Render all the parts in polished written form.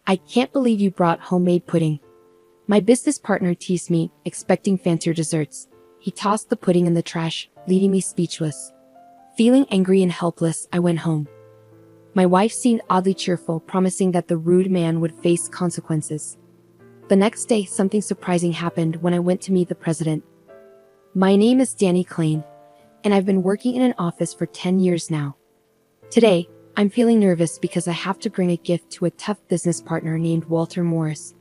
I can't believe you brought homemade pudding. My business partner teased me, expecting fancier desserts. He tossed the pudding in the trash, leaving me speechless. Feeling angry and helpless, I went home. My wife seemed oddly cheerful, promising that the rude man would face consequences. The next day, something surprising happened when I went to meet the president. My name is Danny Klein, and I've been working in an office for 10 years now. Today, I'm feeling nervous because I have to bring a gift to a tough business partner named Walter Morris.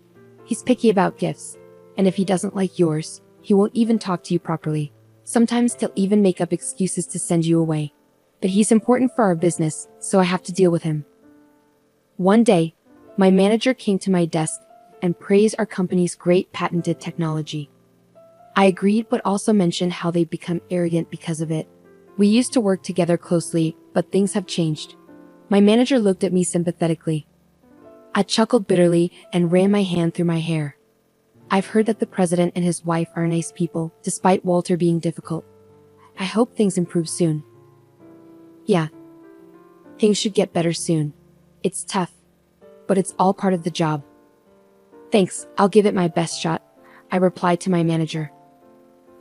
He's picky about gifts, and if he doesn't like yours, he won't even talk to you properly. Sometimes he'll even make up excuses to send you away. But he's important for our business, so I have to deal with him. One day, my manager came to my desk and praised our company's great patented technology. I agreed, but also mentioned how they'd become arrogant because of it. We used to work together closely, but things have changed. My manager looked at me sympathetically. I chuckled bitterly and ran my hand through my hair. I've heard that the president and his wife are nice people, despite Walter being difficult. I hope things improve soon. Yeah. Things should get better soon. It's tough, but it's all part of the job. Thanks, I'll give it my best shot, I replied to my manager.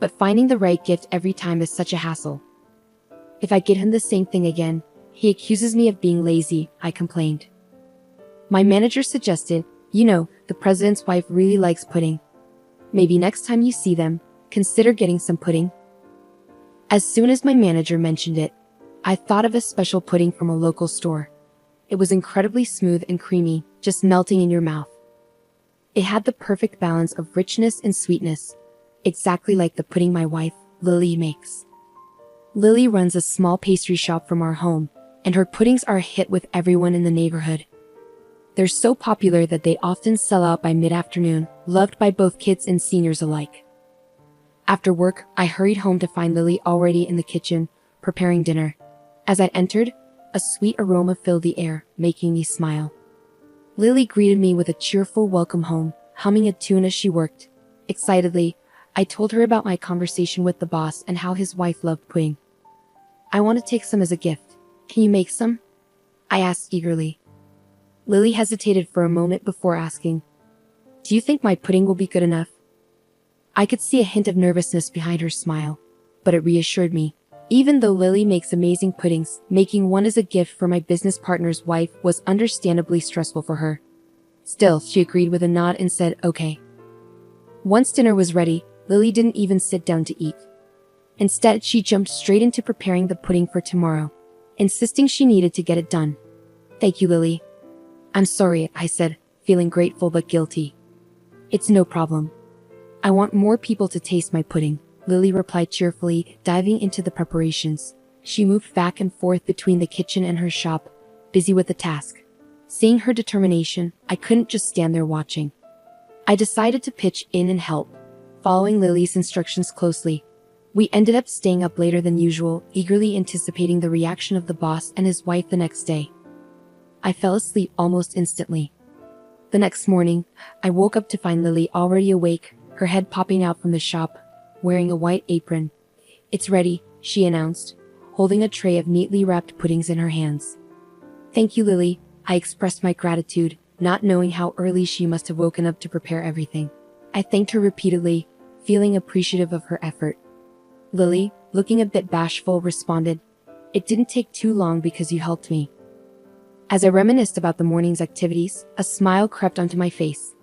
But finding the right gift every time is such a hassle. If I get him the same thing again, he accuses me of being lazy, I complained. My manager suggested, the president's wife really likes pudding. Maybe next time you see them, consider getting some pudding. As soon as my manager mentioned it, I thought of a special pudding from a local store. It was incredibly smooth and creamy, just melting in your mouth. It had the perfect balance of richness and sweetness, exactly like the pudding my wife, Lily, makes. Lily runs a small pastry shop from our home, and her puddings are a hit with everyone in the neighborhood. They're so popular that they often sell out by mid-afternoon, loved by both kids and seniors alike. After work, I hurried home to find Lily already in the kitchen, preparing dinner. As I entered, a sweet aroma filled the air, making me smile. Lily greeted me with a cheerful welcome home, humming a tune as she worked. Excitedly, I told her about my conversation with the boss and how his wife loved pudding. I want to take some as a gift. Can you make some? I asked eagerly. Lily hesitated for a moment before asking, Do you think my pudding will be good enough? I could see a hint of nervousness behind her smile, but it reassured me. Even though Lily makes amazing puddings, making one as a gift for my business partner's wife was understandably stressful for her. Still, she agreed with a nod and said, okay. Once dinner was ready, Lily didn't even sit down to eat. Instead, she jumped straight into preparing the pudding for tomorrow, insisting she needed to get it done. Thank you, Lily. I'm sorry, I said, feeling grateful but guilty. It's no problem. I want more people to taste my pudding, Lily replied cheerfully, diving into the preparations. She moved back and forth between the kitchen and her shop, busy with the task. Seeing her determination, I couldn't just stand there watching. I decided to pitch in and help, following Lily's instructions closely. We ended up staying up later than usual, eagerly anticipating the reaction of the boss and his wife the next day. I fell asleep almost instantly. The next morning, I woke up to find Lily already awake, her head popping out from the shop, wearing a white apron. It's ready, she announced, holding a tray of neatly wrapped puddings in her hands. Thank you, Lily, I expressed my gratitude, not knowing how early she must have woken up to prepare everything. I thanked her repeatedly, feeling appreciative of her effort. Lily, looking a bit bashful, responded, It didn't take too long because you helped me. As I reminisced about the morning's activities, a smile crept onto my face.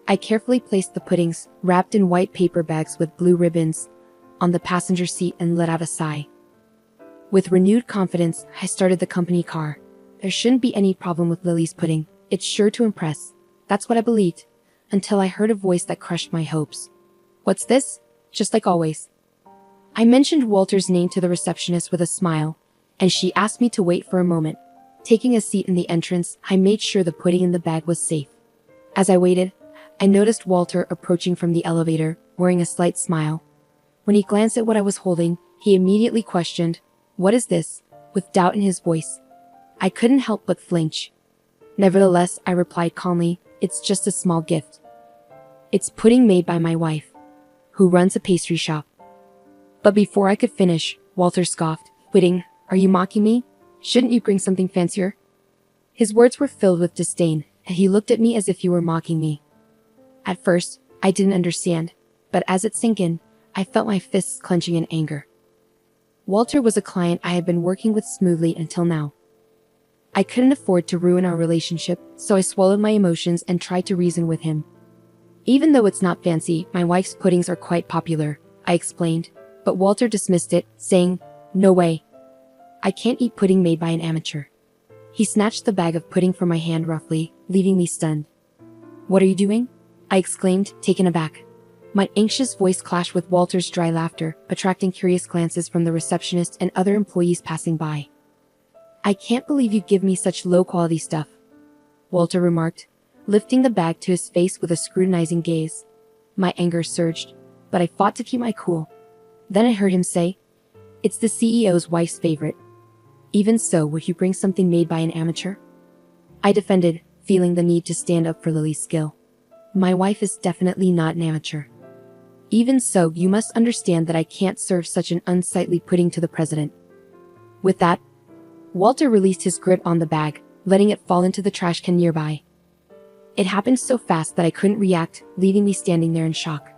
I carefully placed the puddings, wrapped in white paper bags with blue ribbons, on the passenger seat and let out a sigh. With renewed confidence, I started the company car. There shouldn't be any problem with Lily's pudding. It's sure to impress. That's what I believed, until I heard a voice that crushed my hopes. What's this? Just like always. I mentioned Walter's name to the receptionist with a smile, and she asked me to wait for a moment. Taking a seat in the entrance, I made sure the pudding in the bag was safe. As I waited, I noticed Walter approaching from the elevator, wearing a slight smile. When he glanced at what I was holding, he immediately questioned, What is this? With doubt in his voice. I couldn't help but flinch. Nevertheless, I replied calmly, It's just a small gift. It's pudding made by my wife, who runs a pastry shop. But before I could finish, Walter scoffed, Pudding, are you mocking me? Shouldn't you bring something fancier? His words were filled with disdain, and he looked at me as if he were mocking me. At first, I didn't understand, but as it sank in, I felt my fists clenching in anger. Walter was a client I had been working with smoothly until now. I couldn't afford to ruin our relationship, so I swallowed my emotions and tried to reason with him. Even though it's not fancy, my wife's puddings are quite popular, I explained, but Walter dismissed it, saying, "No way. I can't eat pudding made by an amateur." He snatched the bag of pudding from my hand roughly, leaving me stunned. "What are you doing?" I exclaimed, taken aback. My anxious voice clashed with Walter's dry laughter, attracting curious glances from the receptionist and other employees passing by. "I can't believe you give me such low-quality stuff," Walter remarked, lifting the bag to his face with a scrutinizing gaze. My anger surged, but I fought to keep my cool. Then I heard him say, "It's the CEO's wife's favorite. Even so, would you bring something made by an amateur?" I defended, feeling the need to stand up for Lily's skill. "My wife is definitely not an amateur. Even so, you must understand that I can't serve such an unsightly pudding to the president." With that, Walter released his grip on the bag, letting it fall into the trash can nearby. It happened so fast that I couldn't react, leaving me standing there in shock.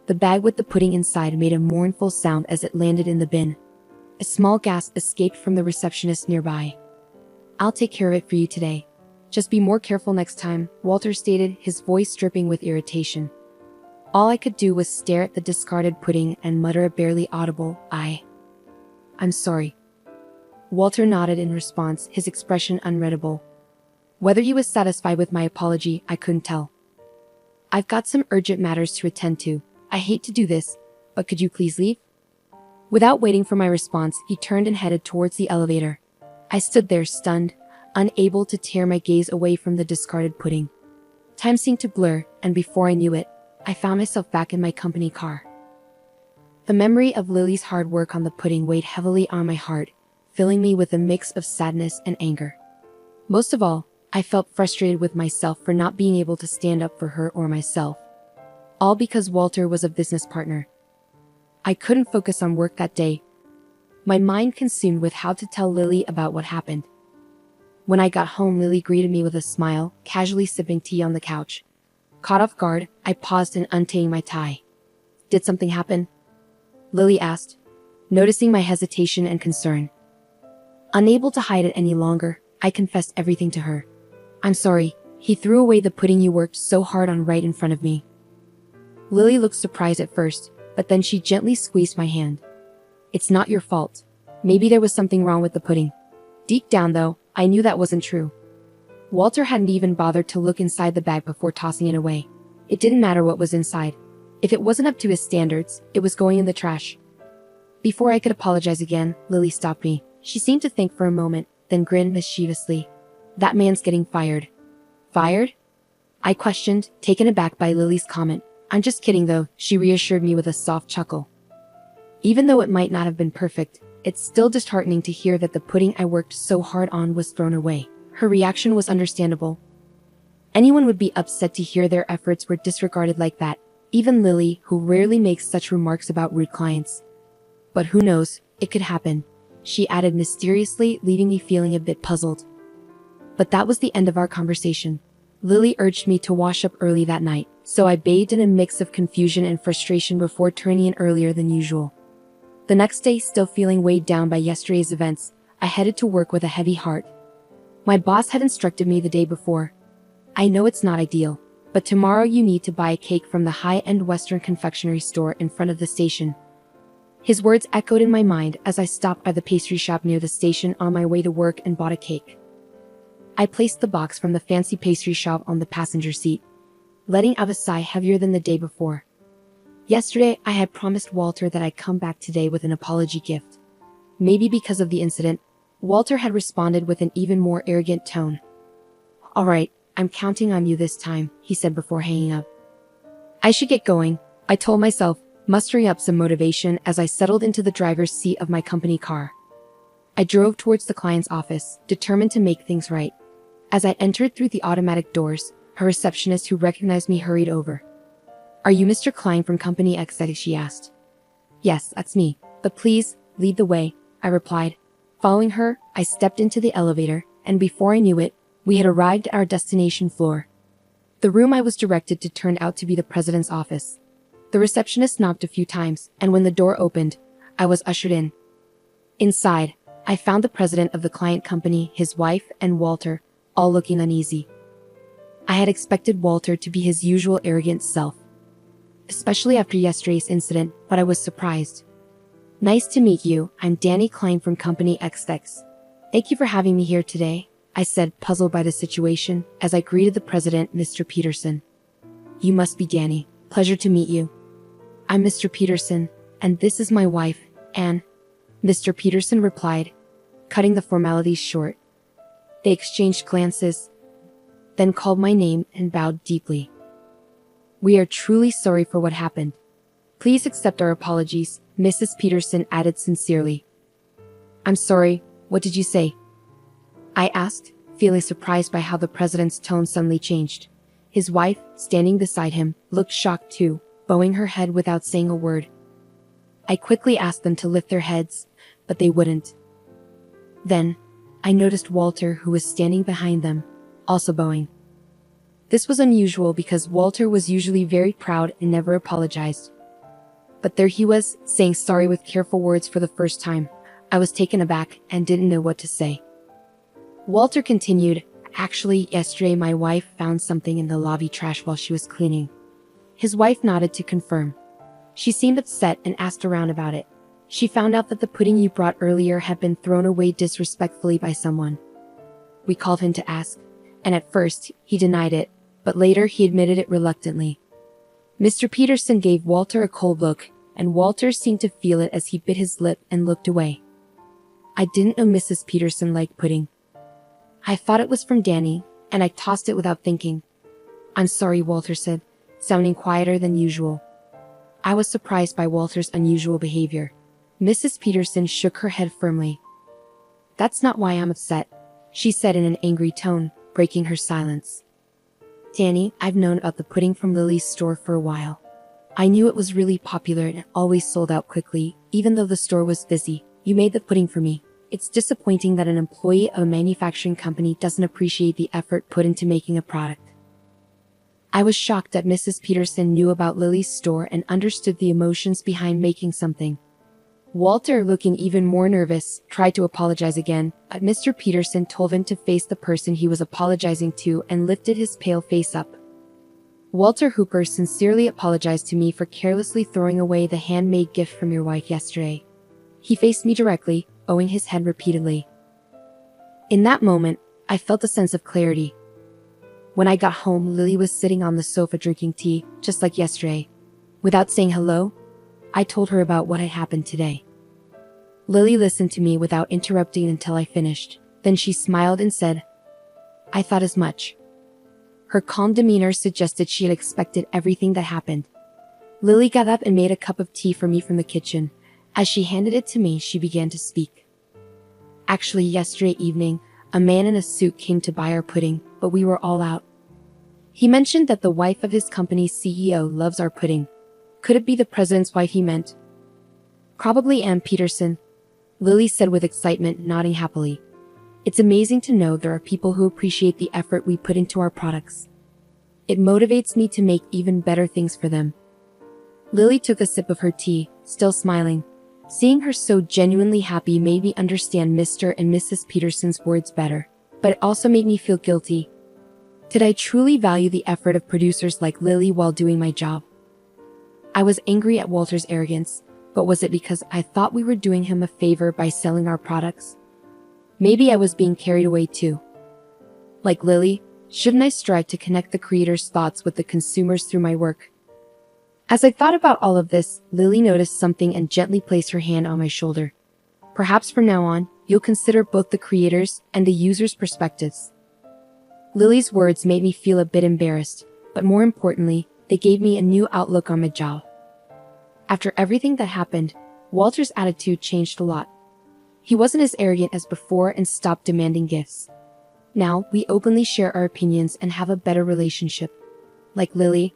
The bag with the pudding inside made a mournful sound as it landed in the bin. A small gasp escaped from the receptionist nearby. "I'll take care of it for you today. Just be more careful next time," Walter stated, his voice dripping with irritation. All I could do was stare at the discarded pudding and mutter a barely audible, "I'm sorry." Walter nodded in response, his expression unreadable. Whether he was satisfied with my apology, I couldn't tell. "I've got some urgent matters to attend to. I hate to do this, but could you please leave?" Without waiting for my response, he turned and headed towards the elevator. I stood there stunned, unable to tear my gaze away from the discarded pudding. Time seemed to blur, and before I knew it, I found myself back in my company car. The memory of Lily's hard work on the pudding weighed heavily on my heart, filling me with a mix of sadness and anger. Most of all, I felt frustrated with myself for not being able to stand up for her or myself. All because Walter was a business partner. I couldn't focus on work that day, my mind consumed with how to tell Lily about what happened. When I got home, Lily greeted me with a smile, casually sipping tea on the couch. Caught off guard, I paused in untying my tie. "Did something happen?" Lily asked, noticing my hesitation and concern. Unable to hide it any longer, I confessed everything to her. "I'm sorry, he threw away the pudding you worked so hard on right in front of me." Lily looked surprised at first, but then she gently squeezed my hand. "It's not your fault. Maybe there was something wrong with the pudding." Deep down though, I knew that wasn't true. Walter hadn't even bothered to look inside the bag before tossing it away. It didn't matter what was inside. If it wasn't up to his standards, it was going in the trash. Before I could apologize again, Lily stopped me. She seemed to think for a moment, then grinned mischievously. "That man's getting fired." "Fired?" I questioned, taken aback by Lily's comment. "I'm just kidding though," she reassured me with a soft chuckle. Even though it might not have been perfect, it's still disheartening to hear that the pudding I worked so hard on was thrown away. Her reaction was understandable. Anyone would be upset to hear their efforts were disregarded like that, even Lily, who rarely makes such remarks about rude clients. "But who knows, it could happen," she added mysteriously, leaving me feeling a bit puzzled. But that was the end of our conversation. Lily urged me to wash up early that night, so I bathed in a mix of confusion and frustration before turning in earlier than usual. The next day, still feeling weighed down by yesterday's events, I headed to work with a heavy heart. My boss had instructed me the day before. "I know it's not ideal, but tomorrow you need to buy a cake from the high-end Western confectionery store in front of the station." His words echoed in my mind as I stopped by the pastry shop near the station on my way to work and bought a cake. I placed the box from the fancy pastry shop on the passenger seat, letting out a sigh heavier than the day before. Yesterday, I had promised Walter that I'd come back today with an apology gift. Maybe because of the incident, Walter had responded with an even more arrogant tone. "All right, I'm counting on you this time," he said before hanging up. I should get going, I told myself, mustering up some motivation as I settled into the driver's seat of my company car. I drove towards the client's office, determined to make things right. As I entered through the automatic doors, a receptionist who recognized me hurried over. "Are you Mr. Klein from Company X?" she asked. "Yes, that's me, but please, lead the way," I replied. Following her, I stepped into the elevator, and before I knew it, We had arrived at our destination floor. The room I was directed to turned out to be the president's office. The receptionist knocked a few times, and when the door opened, I was ushered in. Inside, I found the president of the client company, his wife, and Walter, all looking uneasy. I had expected Walter to be his usual arrogant self, especially after yesterday's incident, but I was surprised. "Nice to meet you, I'm Danny Klein from Company XX. Thank you for having me here today," I said, puzzled by the situation, as I greeted the president, Mr. Peterson. "You must be Danny. Pleasure to meet you. I'm Mr. Peterson, and this is my wife, Anne," Mr. Peterson replied, cutting the formalities short. They exchanged glances, then called my name and bowed deeply. "We are truly sorry for what happened. Please accept our apologies," Mrs. Peterson added sincerely. "I'm sorry, what did you say?" I asked, feeling surprised by how the president's tone suddenly changed. His wife, standing beside him, looked shocked too, bowing her head without saying a word. I quickly asked them to lift their heads, but they wouldn't. Then, I noticed Walter, who was standing behind them, also bowing. This was unusual because Walter was usually very proud and never apologized. But there he was, saying sorry with careful words for the first time. I was taken aback and didn't know what to say. Walter continued, "Actually, yesterday my wife found something in the lobby trash while she was cleaning." His wife nodded to confirm. She seemed upset and asked around about it. "She found out that the pudding you brought earlier had been thrown away disrespectfully by someone. We called him to ask, and at first, he denied it, but later he admitted it reluctantly." Mr. Peterson gave Walter a cold look, and Walter seemed to feel it as he bit his lip and looked away. I didn't know Mrs. Peterson liked pudding. I thought it was from Danny, and I tossed it without thinking. "I'm sorry," Walter said, sounding quieter than usual. I was surprised by Walter's unusual behavior. Mrs. Peterson shook her head firmly. "That's not why I'm upset," she said in an angry tone, breaking her silence. "Danny, I've known about the pudding from Lily's store for a while. I knew it was really popular and always sold out quickly, even though the store was busy. You made the pudding for me. It's disappointing that an employee of a manufacturing company doesn't appreciate the effort put into making a product." I was shocked that Mrs. Peterson knew about Lily's store and understood the emotions behind making something. Walter, looking even more nervous, tried to apologize again, but Mr. Peterson told him to face the person he was apologizing to and lifted his pale face up. "Walter Hooper sincerely apologized to me for carelessly throwing away the handmade gift from your wife yesterday." He faced me directly, bowing his head repeatedly. In that moment, I felt a sense of clarity. When I got home, Lily was sitting on the sofa drinking tea, just like yesterday. Without saying hello, I told her about what had happened today. Lily listened to me without interrupting until I finished. Then she smiled and said, "I thought as much." Her calm demeanor suggested she had expected everything that happened. Lily got up and made a cup of tea for me from the kitchen. As she handed it to me, she began to speak. "Actually, yesterday evening, a man in a suit came to buy our pudding, but we were all out. He mentioned that the wife of his company's CEO loves our pudding. Could it be the president's wife he meant?" "Probably Ann Peterson," Lily said with excitement, nodding happily. "It's amazing to know there are people who appreciate the effort we put into our products. It motivates me to make even better things for them." Lily took a sip of her tea, still smiling. Seeing her so genuinely happy made me understand Mr. and Mrs. Peterson's words better, but it also made me feel guilty. Did I truly value the effort of producers like Lily while doing my job? I was angry at Walter's arrogance, but was it because I thought we were doing him a favor by selling our products? Maybe I was being carried away too. Like Lily, shouldn't I strive to connect the creator's thoughts with the consumers through my work? As I thought about all of this, Lily noticed something and gently placed her hand on my shoulder. "Perhaps from now on, you'll consider both the creators and the users' perspectives." Lily's words made me feel a bit embarrassed, but more importantly, they gave me a new outlook on my job. After everything that happened, Walter's attitude changed a lot. He wasn't as arrogant as before and stopped demanding gifts. Now, we openly share our opinions and have a better relationship. Like Lily,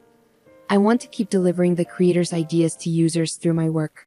I want to keep delivering the creator's ideas to users through my work.